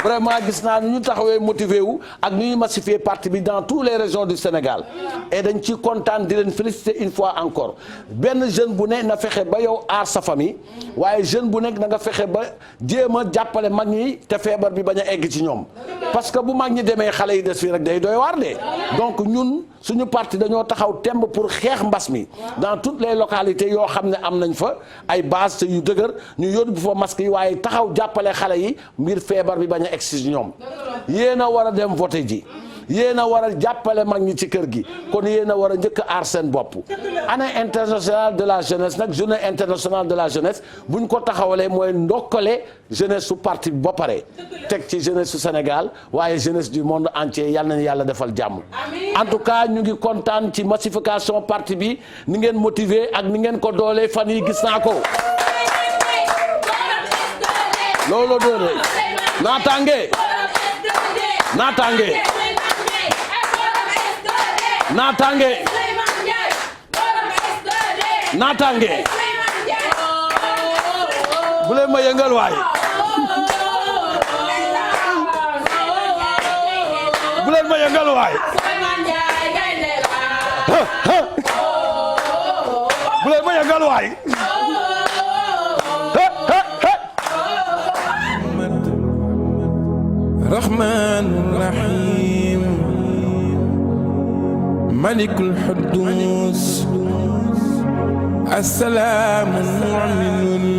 vraiment gis naa ni ñu taxawee motivé wu ak ni ñu massifier parti bi dans toutes les régions du Sénégal et dañ ci kontaan di leen féliciter une fois encore benn jeune bu ne na fexe ba yow aar sa famille waaye jeune bu nekk na nga fexe ba jéem a jàppale mag ñi te feebar bi bañ a egg ci ñoom parce que bu mag ñi demee xale yi des fii rek day doy waar de donc ñun suñu parti dañoo taxaw temb pour xeex mbas mi dans toutes les localités yoo xam ne am nañ fa ay base yu dëgër ñu yóbbu fa masque yi waaye taxaw jàppale xale yi ngir feebar bi bañ a egsi ci ñoom yéen a war a dem voter ji yéen a war a jàppale mag ñi ci kër gi kon yéen a war a njëkk a aar seen bopp. année internationale de la jeunesse nag journée internationale de la jeunesse bu ñu ko taxawalee mooy ndokkale jeunesse su parti bi ba pare teg ci jeunesse su Sénégal waaye jeunesse du monde entier yal nañu yàlla defal jàmm. en tout cas ñu ngi kontaan ci massification parti bi ni ngeen motiver ak ni ngeen ko doolee fan yi gis naa ko. loolu doole naataange naataange. naataange naataange bu leen ma yëngal waay bu leen ma yëngal waay bu leen ma yëngal waay Rahman Rahim Malikul Quddus Assalaamu Mu'minul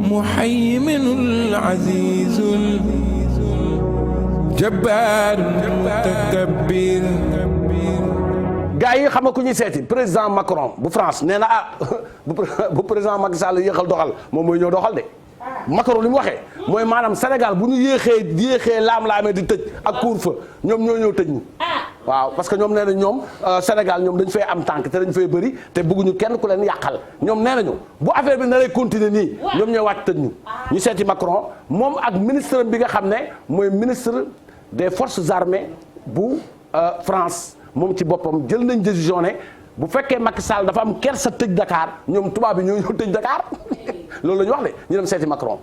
Muhayminul Azizul Jabbaarul Mutakabbir. gaa yi xam nga ku ñuy seeti président Macron bu France nee na bu président Macky Sall yéexal doxal moom mooy ñëw doxal de. Macron li mu waxee mooy maanaam Sénégal bu ñu yéexee laam-laamee di tëj ak couvre-feu ñoom ñoo ñëw tëj ñu. waaw parce que ñoom nee na ñoom Sénégal ñoom dañu fay am tànk te dañu fay bëri te bëgguñu kenn ku leen yàqal ñoom nee nañu bu affaire bi na lay continuer nii ñoom ñooy wàcc tëj ñu. ñu seeti Macron moom ak ministre bi nga xam ne mooy ministre des forces armées bu France moom ci boppam jël nañ décision ne bu fekkee Macky Sall dafa am kersa tëj Dakar ñoom tubaab bi ñoo ñëw tëj Dakar loolu la ñu wax de ñu dem seeti Macron.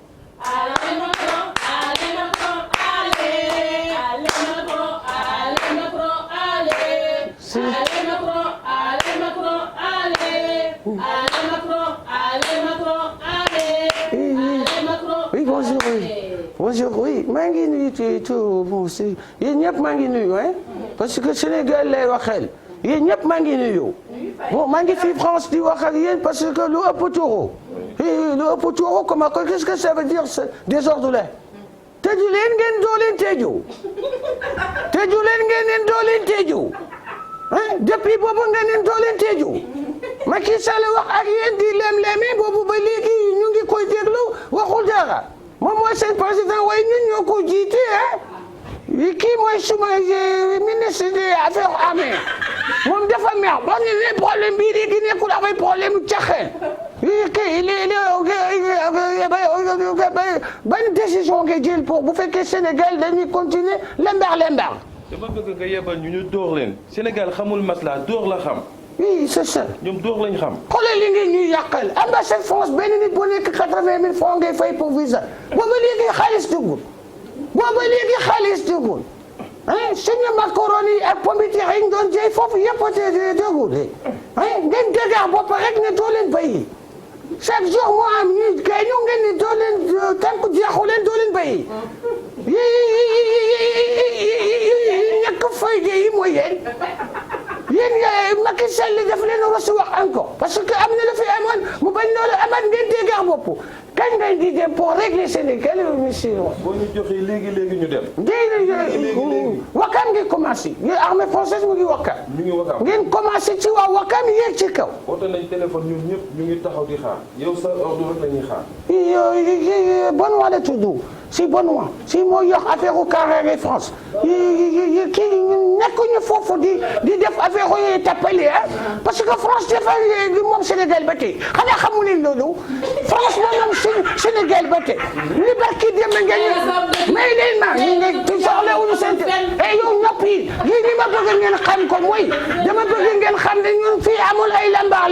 Oui, bonjour, oui. Bonjour, oui. maa ngi nuyu tout bon si yéen ñëpp maa ngi nuyu hein parce que Sénégal lay waxeel yéen ñëpp maa ngi nuyu bon maa ngi fi France di wax ak yéen parce que lu ëpp tuuru lu ëpp tuuru comment qu'est-ce que ça veut dire désordre là tëju leen ngeen doo leen tëju tëju leen ngeen doo leen tëju hein depuis boobu ngeen doo leen tëju Macky Sall wax ak yéen di lem-lemi boobu ba léegi ñu ngi koy déglu waxul dara moom mooy seen président waaye ñun ñoo ko jiite ah kii mooy suma ministre des affaires armées moom dafa mer ba ñu ne problème bii léegi nekkul avec problème caxeen kii ban décision nga jël pour bu fekkee Sénégal dañuy continuer lembar. dama bëgg nga yebal ñu dóor leen Sénégal xamul masla dóor la xam. oui c'est ça. ñoom dóor lañ xam. xoolal li ngeen ñuy yàqal ambassade France benn nit bu nekk 80 000 francs ngay fay pour visa booba léegi xaalis dugul ah suñu macaroni ak pomme de terre yi ñu doon jaay foofu yëpp a dugul ah ngeen dégg bopp rek ne doo leen béyi chaque jour moo am ñu kay ñu ngeen ne doo leen tant que jeexu leen doo leen béyi ñàkk fayda yi mooy yéen Macky Sall daf leen war a wax encore parce que am na lu fi amoon mu bañ loolu amaat ngeen dégg bopp kañ ngay di dem pour régler Sénégal monsieur. boo ñu joxee léegi ñu dem. léegi Wakam ngi commencé ñu armée française mu ngi Wakam. ñu ngi Wakam ngeen commencé ci waa Wakam yéeg ci kaw. woote nañ téléphone ñun ñëpp ñu ngi taxaw di xaar yow sa ordre rek la ñuy xaar. Benoît la tudd si Benoît si moo yor affaire u Carré France kii nekkuñu foofu di def affaire yooyu tappale ah parce que France dafa moom Sénégal ba tey xanaa xamu leen loolu France moom Sénégal ba tey li barki dem ngeen may leen ma ñu ngi soxla wuñu seen yow noppi lii ni ma bëgg ngeen xam ko mooy dama bëgg ngeen xam ne ñun fii amul ay lambar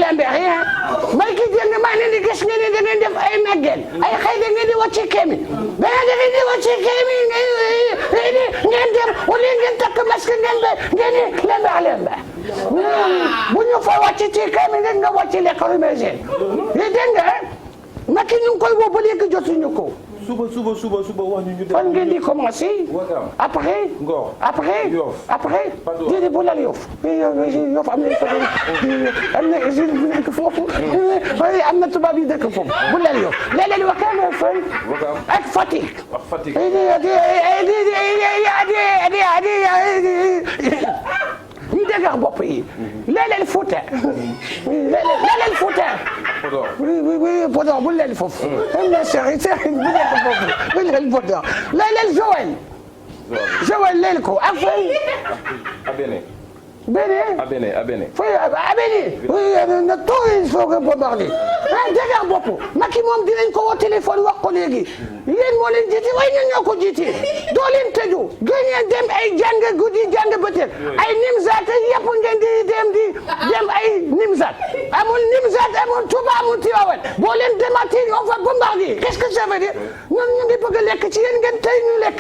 may ki dem maa leen di gis ngeen da ngeen def ay màggal ay xëy da ngeen di wàcc kémi da ngeen di wàcc kémi ngeen dem wala ngeen takk masque ngeen di lambar bu ñu fa wàcc ci kémi ngeen nga wàcc lekk ruméseen dégg nga Macky ñu ngi koy woo ba léegi jotuñu ko suba wax ñu def. fan ngeen di commencé. Wakam. après. Ngor. après. Yoff. après. Padoa. déedéet bu laal Yoff. Yoff am na usine bu nekk foofu. am na tubaab yi dëkk foofu. bu laal Yoff léeg-léeg Wakam fan. Wakam. ak Fatick. ak Fatick. ñu dégg bopp yi. léeg-léeg Fouta. léeg-léeg Fouta. Podor. oui Podor bu leen foofu. am na Serigne bu nekk foofu bu leen Podor. léeg-léeg Joal. Joal leen ko ak fay. Abéné. Abéné. fooy Abéné. oui na toog il faut que bombarder. ah dégg bopp Macky moom dinañ ko woo téléphone wax ko léegi. yéen moo leen jiite waaye ñun ñoo ko jiite. doo leen tëju ngeen dem ay jàng guddi jàng bëccëg ay Nimzaat yëpp ngeen di dem ay Nimzaat amul Nimzaat amul Touba amul Tivaouane boo leen demati on va bombarder qu'est-ce que ça veut dire ñun ñu ngi bëgg a lekk ci yéen ngeen tey ñu lekk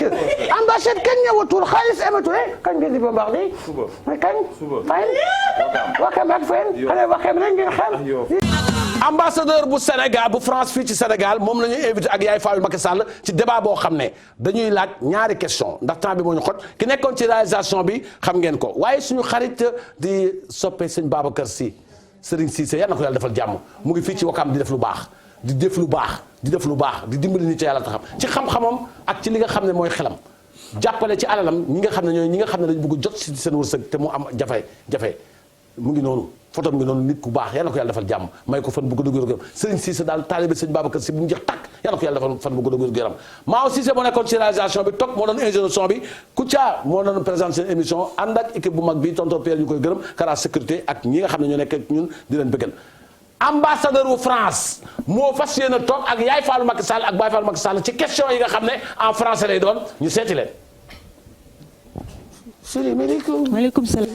ambassade kenn ñëwatul xaalis amatul kañ ngeen di bombarder. kañ. Wakam ak fen xanaa Wakam rek ngeen xam. ambassadeur bu Sénégal bu France fii ci Sénégal moom la ñuy invité ak Yaay Fall Macky Sall ci débat boo xam ne dañuy laaj ñaari question ndax temps bi moo ñu xot ki nekkoon ci réalisation bi xam ngeen ko waaye suñu xarit di soppe sëñ Babacar Sy Serigne Cissé yal na ko yàlla defal jàmm mu ngi fii ci Wakam di def lu baax di def lu baax di dimbali nit ci yàlla taxam ci xam-xamam ak ci li nga xam ne mooy xelam jàppale ci alalam ñi nga xam ne ñooy ñi nga xam ne dañu bëgg jot si seen wërsëg te mu am jafe mu ngi noonu photo mu ngi noonu nit ku baax yal na ko yàlla defal jàmm may ko fan bu ko dëgg Serigne Cissé daal taalibe sëñ Babacar Sy bu mu jeex tàkk yal na ko yàlla defal fan bu ko dëgg yaram Mao Cissé moo nekkoon ci réalisation bi toog moo doon ingénieur son bi Kouthia moo doon présenter seen émission ànd ak équipe bu mag bi tonton Pierre ñu koy gërëm Kara sécurité ak ñi nga xam ne ñoo nekk ak ñun di leen bëggal ambassadeur wu France moo fas yéene toog ak Yaay Fall Macky Sall ak Baye Fall Macky Sall ci question yi nga xam ne en français lay doon ñu seeti leen. salaamaaleykum. maaleykum salaam.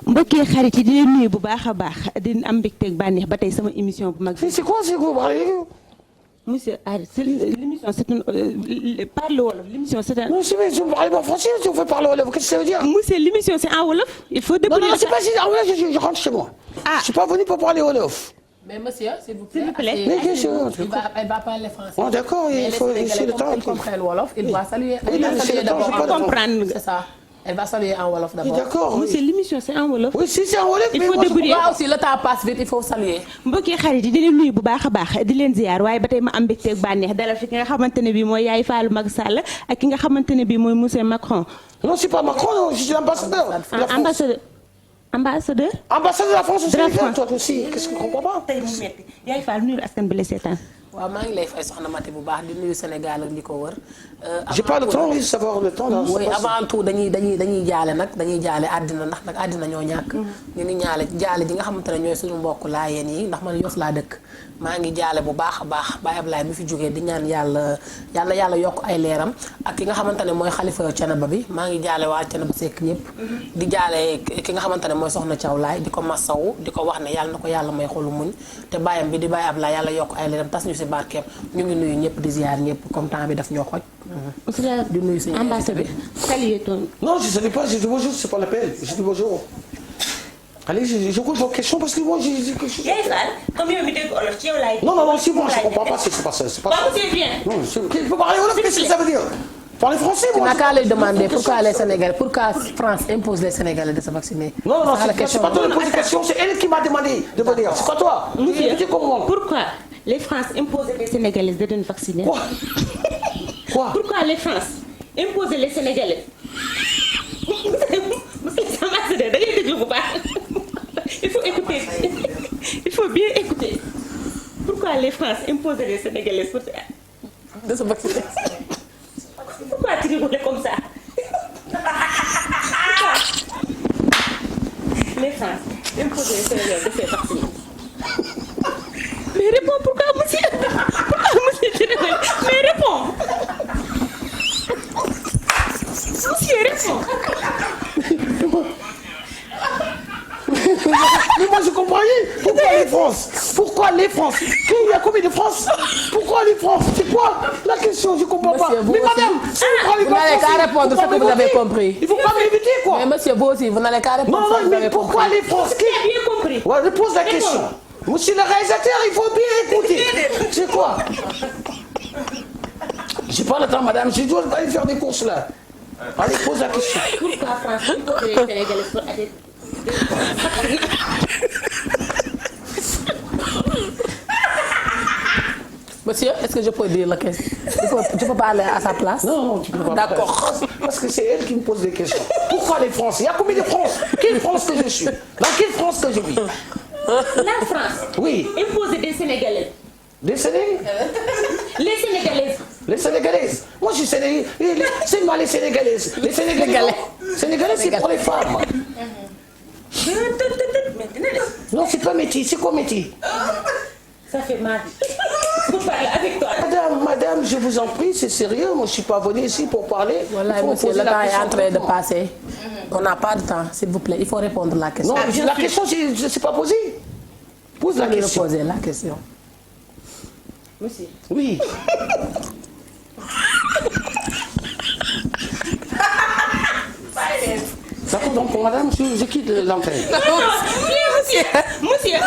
mbokki xarit yi di leen nuyu bu baax a baax di am mbégteeg bànneex ba tey sama émission bu mag bi. c'est quoi monsieur Ari l'émission c'est une parle wolof l'émission c'est un. non si mais vous parlez pas français si vous faites parler wolof qu'est-ce que ça veut dire. monsieur l'émission c'est en wolof. il faut débrouiller. non c'est pas si en wolof je rentre chez moi. je suis pas venu pour parler wolof. Mais monsieur, s'il vous plaît. Mais qu'est-ce que elle va parler français. Oh, d'accord, il faut laisser le temps. Elle comprend le wolof, il va saluer. Oui, d'abord. comprendre. C'est ça. Elle va saluer en wolof d'abord. D'accord. monsieur l'émission c'est en wolof. Oui, si c'est en wolof. il faut débrouiller. Moi aussi le temps passe vite, il faut saluer. mbokki xarit yi di leen nuyu bu baax a baax di leen ziar waaye ba tey ma am mbégteeg bànneex dalal fi ki nga xamante ne bii mooy Yaay Fall Macky Sall ak ki nga xamante ne bii mooy monsieur Macron. Non, c'est pas Macron, non, je suis l'ambassadeur. ambassadeur. Ambassadeur de la France aussi. De la France. Toi aussi, qu'est-ce que tu comprends pas? tey mu metti Yaay Fall nuyu askan bi la seetaan. waaw maa ngi lay fay soxna Mati bu baax di nuyu Sénégal ak li ko wër. J'ai pas le temps, oui, savoir le temps là. oui avant tout dañuy jaale nag dañuy jaale àddina ndax nag àddina ñoo ñàkk. ñu ngi jaale ji nga xamante ne ñooy suñu mbokk laayeen yi ndax man Yoff laa dëkk. maa ngi jaale bu baax a baax Baye Ablaye mi fi jógee di ñaan yàlla yokk ay leeram ak ki nga xamante ne mooy xalifa Thiénaba bi maa ngi jaale waa Thiénaba Seck ñëpp. di jaale ki nga xamante ne mooy soxna Thiaw Laay di ko masawu di ko wax ne yàlla na ko yàlla may xolu muñ te baayam bi di Baye Ablaye yàlla yokk ay leeram tas ñu si barkeem ñu ngi nuyu ñëpp di ziar ñëpp comme temps bi daf ñoo xoj. di nuyu suñu ambassadeur saluer ton. Non, je ne salue pas, je dis bonjour, c'est pas la peine. Je dis bonjour. Allez, j'écoute vos questions parce que moi j'ai dit que je... Yaay Fall comme yow mi dégg olof ci yow laay. Non, c'est bon, je comprends pas, c'est pas ça. C'est pas ça. c'est bien. Non, il faut parler wolof, qu'est-ce que ça veut dire? Parler français, moi. Tu n'as qu'à lui demander pourquoi France impose les Sénégalais de se vacciner. Non, c'est pas toi qui pose la question, c'est elle qui m'a demandé de venir. C'est pas toi. Monsieur, pourquoi les France imposent les Sénégalais de se vacciner? Quoi? Pourquoi les France imposent les Sénégalais? Il faut écouter. Il faut bien écouter. Pourquoi les France imposent les Sénégalais de se vacciner? Pourquoi tu rigoles comme ça? Les France imposent les Sénégalais de se vacciner. Mais réponds, pourquoi monsieur? Pourquoi monsieur tu rigoles? Mais réponds. Monsieur, réponds. Mais moi je comprends rien. Pourquoi les France? Il y a combien de France? Pourquoi les France? C'est quoi la question? Je comprends pas. Mais madame, si vous parlez pas français, vous n'allez qu'à répondre ce que vous avez compris. Il faut pas m'éviter quoi. Mais monsieur, vous aussi, vous n'allez qu'à répondre. Non, mais pourquoi les France? Qui a bien compris? Ouais, je pose la question. Monsieur le réalisateur, il faut bien écouter. C'est quoi? J'ai pas le temps, madame. Je dois aller faire des courses là. Allez, pose la question. Pourquoi France imposer les Sénégalais pour aller. Monsieur, est-ce que je peux dire la question? Je peux parler à sa place? Non, tu peux pas. D'accord. Parce que c'est elle qui me pose des questions. Pourquoi les Français? Il y a combien de France? Quelle France que je suis? Dans quelle France que je vis? La France. Oui. Imposer des Sénégalais. Des Sénégalais? Les Sénégalaises. Les Sénégalaises. Moi, je suis Sénégalais. C'est moi les Sénégalaises. Les Sénégalais. Sénégalais, c'est pour les femmes. Non, c'est pas métier. C'est quoi métier? Ça fait mal. Pour parler avec toi. Madame, je vous en prie, c'est sérieux. Moi, je suis pas venu ici pour parler. Voilà, monsieur, le temps est en train de passer. On n'a pas de temps, s'il vous plaît. Il faut répondre à la question. Non, la question, je ne sais pas poser. Pose la question. Poser la question. Monsieur. Oui. D'accord, donc, madame, je quitte l'antenne. Monsieur, viens. Monsieur, viens.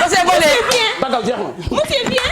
Monsieur, Monsieur, viens. D'accord, viens. Monsieur, viens.